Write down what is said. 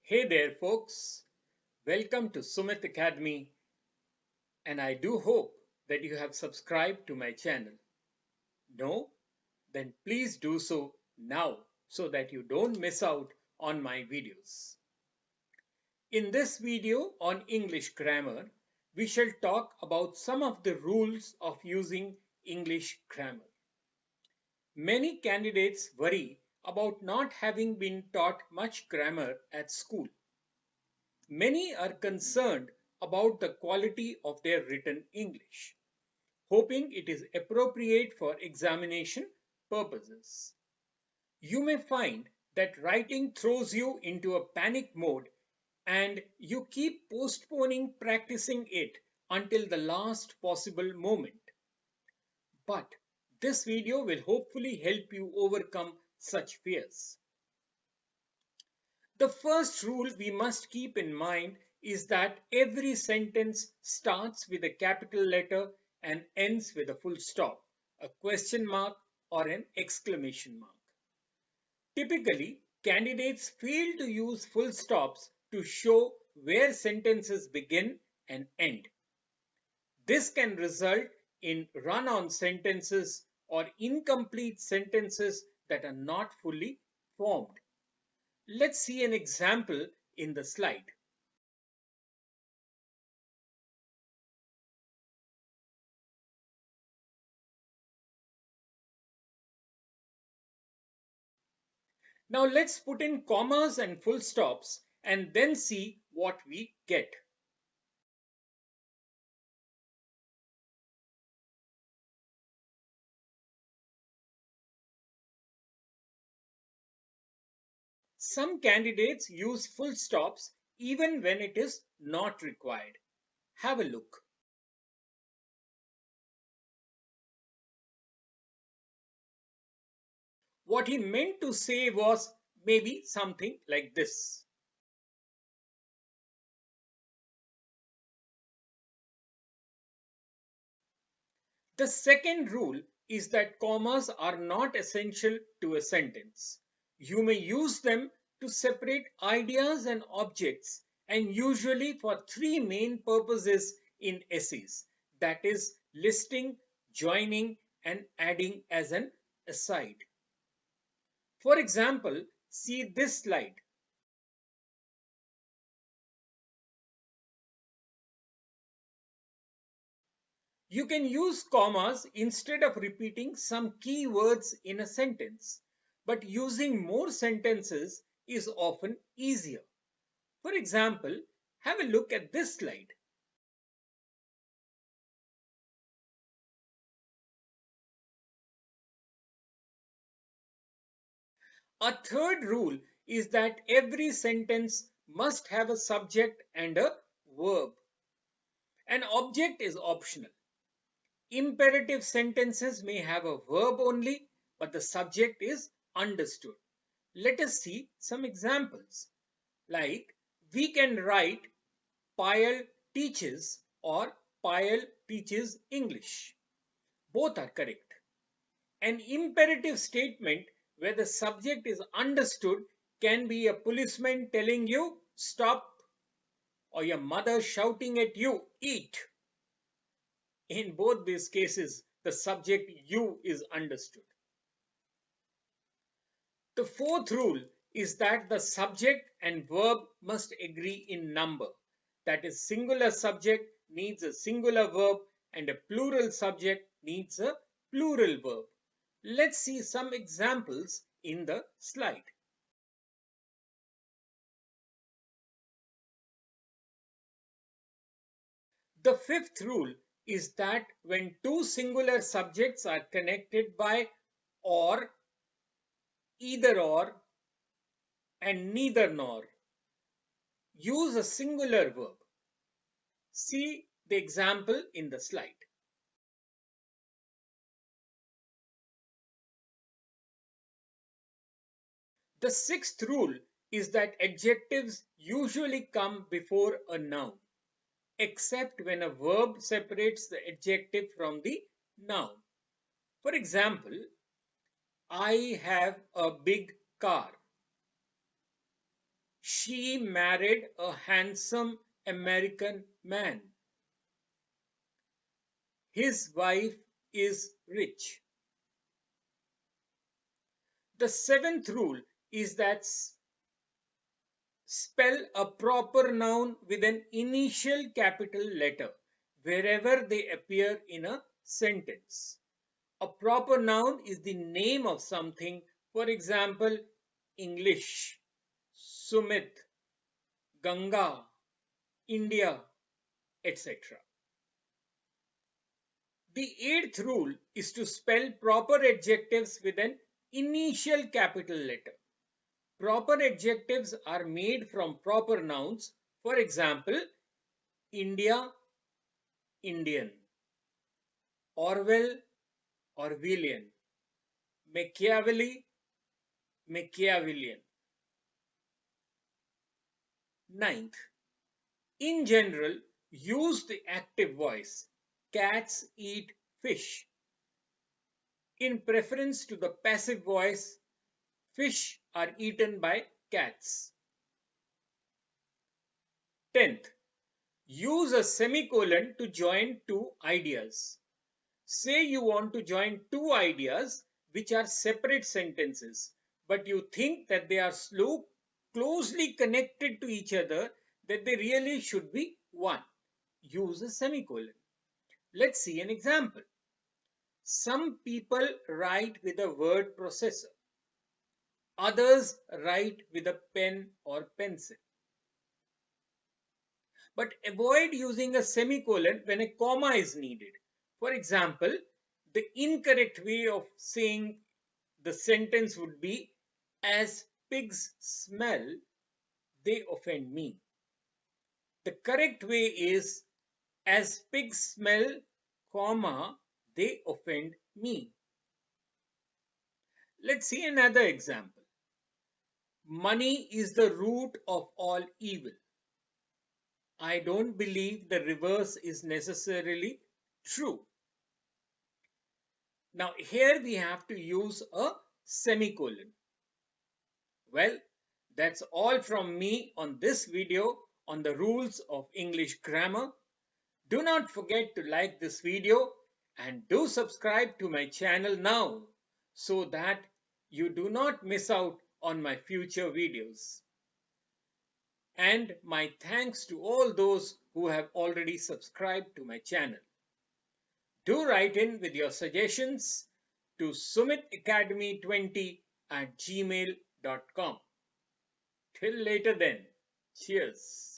Hey there, folks. Welcome to Sumit Academy, and I do hope that you have subscribed to my channel. No? Then please do so now so that you don't miss out on my videos. In this video on English grammar, we shall talk about some of the rules of using English grammar. Many candidates worry about not having been taught much grammar at school. Many are concerned about the quality of their written English, hoping it is appropriate for examination purposes. You may find that writing throws you into a panic mode and you keep postponing practicing it until the last possible moment. But this video will hopefully help you overcome such fears. The first rule we must keep in mind is that every sentence starts with a capital letter and ends with a full stop, a question mark, or an exclamation mark. Typically, candidates fail to use full stops to show where sentences begin and end. This can result in run-on sentences or incomplete sentences that are not fully formed. Let's see an example in the slide. Now let's put in commas and full stops and then see what we get. Some candidates use full stops even when it is not required. Have a look. What he meant to say was maybe something like this. The second rule is that commas are not essential to a sentence. You may use them to separate ideas and objects, and usually for three main purposes in essays, that is, listing, joining, and adding as an aside. For example, see this slide. You can use commas instead of repeating some key words in a sentence, but using more sentences is often easier. For example, have a look at this slide. A third rule is that every sentence must have a subject and a verb. An object is optional. Imperative sentences may have a verb only, but the subject is understood. Let us see some examples. Like, we can write Payal teaches or Payal teaches English. Both are correct. An imperative statement where the subject is understood can be a policeman telling you stop or your mother shouting at you eat. In both these cases, the subject you is understood. The fourth rule is that the subject and verb must agree in number. That is, singular subject needs a singular verb and a plural subject needs a plural verb. Let's see some examples in the slide. The fifth rule is that when two singular subjects are connected by or, either or, and neither nor, use a singular verb. See the example in the slide. The sixth rule is that adjectives usually come before a noun, except when a verb separates the adjective from the noun. For example, I have a big car. She married a handsome American man. His wife is rich. The seventh rule is that spell a proper noun with an initial capital letter wherever they appear in a sentence. A proper noun is the name of something, for example, English, Sumit, Ganga, India, etc. The eighth rule is to spell proper adjectives with an initial capital letter. Proper adjectives are made from proper nouns, for example, India, Indian, Orwell, Orwellian, Machiavelli, Machiavellian. Ninth, in general, use the active voice. Cats eat fish. In preference to the passive voice, fish are eaten by cats. 10th, use a semicolon to join two ideas. Say you want to join two ideas which are separate sentences, but you think that they are closely connected to each other, that they really should be one. Use a semicolon. Let's see an example. Some people write with a word processor. Others write with a pen or pencil. But avoid using a semicolon when a comma is needed. For example, the incorrect way of saying the sentence would be, as pigs smell, they offend me. The correct way is, as pigs smell, comma, they offend me. Let's see another example. Money is the root of all evil. I don't believe the reverse is necessarily true. Now here we have to use a semicolon. Well, that's all from me on this video on the rules of English grammar. Do not forget to like this video and do subscribe to my channel now so that you do not miss out on my future videos. And my thanks to all those who have already subscribed to my channel. Do write in with your suggestions to sumitacademy20@gmail.com. Till later then, cheers.